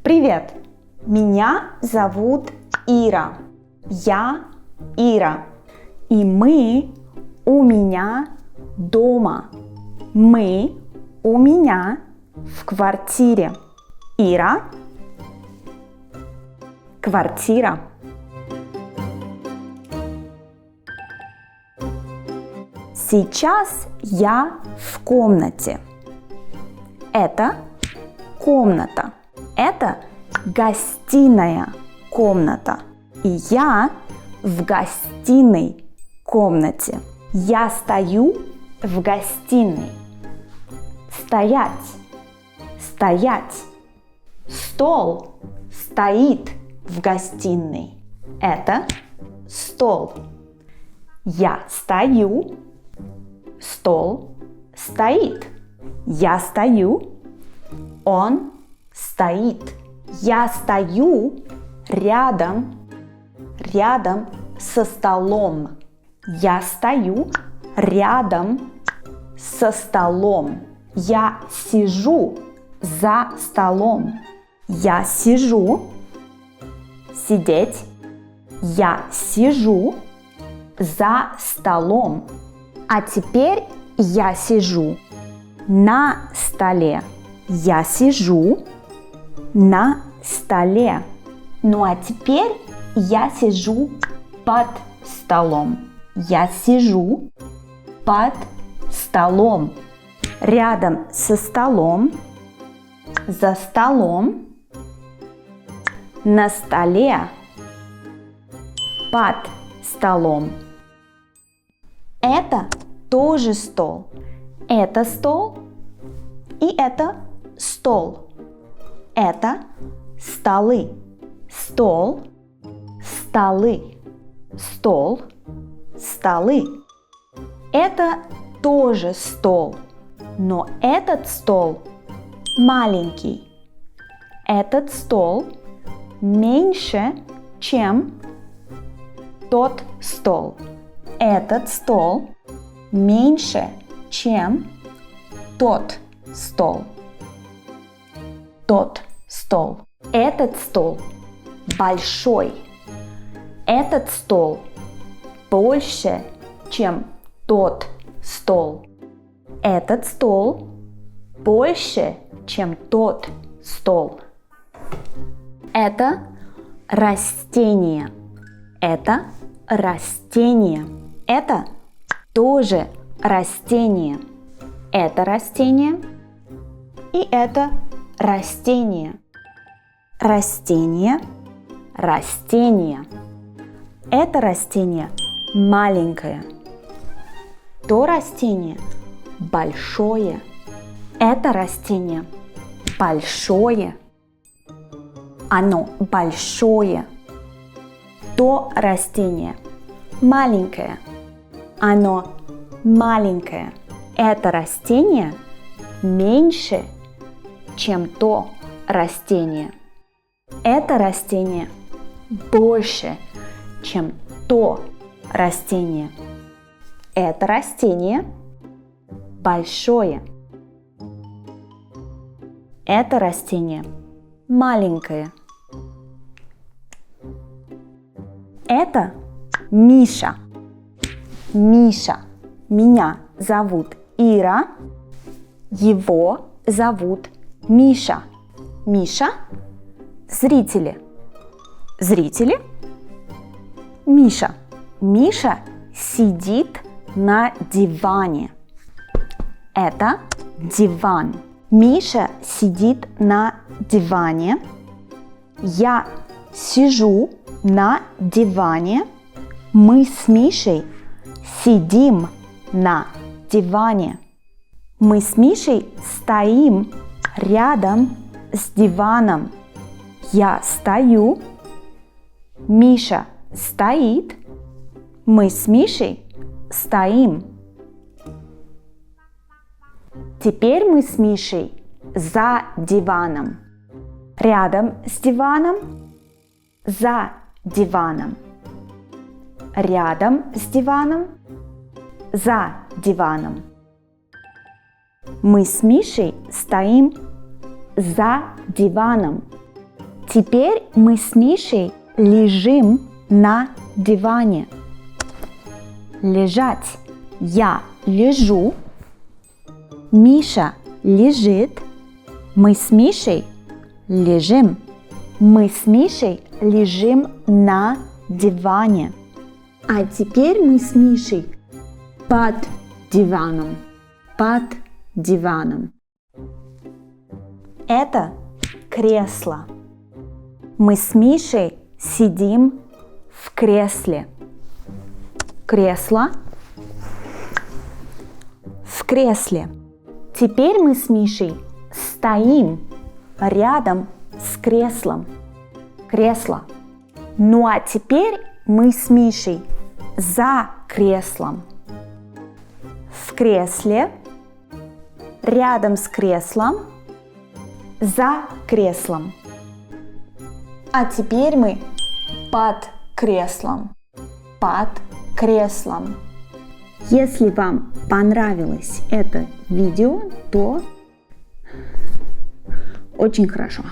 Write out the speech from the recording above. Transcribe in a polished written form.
Привет! Меня зовут Ира. Я Ира. И мы у меня дома. Мы у меня в квартире. Ира. Квартира. Сейчас я в комнате. Это комната. Это гостиная комната. И я в гостиной комнате. Я стою в гостиной. Стоять. Стоять. Стол стоит в гостиной. Это стол. Я стою. Стол стоит. Я стою. Он стоит. Я стою рядом со столом. Я стою рядом со столом. Я сижу за столом. Я сижу. Сидеть. Я сижу за столом. А теперь я сижу на столе. Я сижу на столе. Ну а теперь я сижу под столом. Я сижу под столом. Рядом со столом. За столом. На столе. Под столом. Это тоже стол. Это стол. И это стол. Это столы. Стол. Столы. Стол. Столы. Это тоже стол. Но этот стол маленький. Этот стол меньше, чем тот стол. Этот стол меньше, чем тот стол. Тот стол. Этот стол большой. Этот стол больше, чем тот стол. Этот стол больше, чем тот стол. Это растение. Это растение. Это тоже растение. Это растение. И это растение. Растение. Растение. Это растение маленькое. То растение большое. Это растение большое. Оно большое. То растение маленькое. Оно маленькое. Это растение меньше, чем то растение. Это растение больше, чем то растение. Это растение большое. Это растение маленькое. Это Миша. Миша. Меня зовут Ира. Его зовут Миша. Миша. Зрители. Зрители. Миша. Миша сидит на диване. Это диван. Миша сидит на диване. Я сижу на диване. Мы с Мишей сидим на диване. Мы с Мишей стоим рядом с диваном. Я стою. Миша стоит. Мы с Мишей стоим. Теперь мы с Мишей за диваном. Рядом с диваном. За диваном. Рядом с диваном. За диваном. Мы с Мишей стоим за диваном. Теперь мы с Мишей лежим на диване. Лежать. Я лежу. Миша лежит. Мы с Мишей лежим. Мы с Мишей лежим на диване. А теперь мы с Мишей под диваном. Под диваном. Это кресло. Мы с Мишей сидим в кресле. Кресло. В кресле. Теперь мы с Мишей стоим рядом с креслом. Кресло. Ну а теперь мы с Мишей за креслом. В кресле. Рядом с креслом. За креслом. А теперь мы под креслом. Под креслом. Если вам понравилось это видео, то очень хорошо.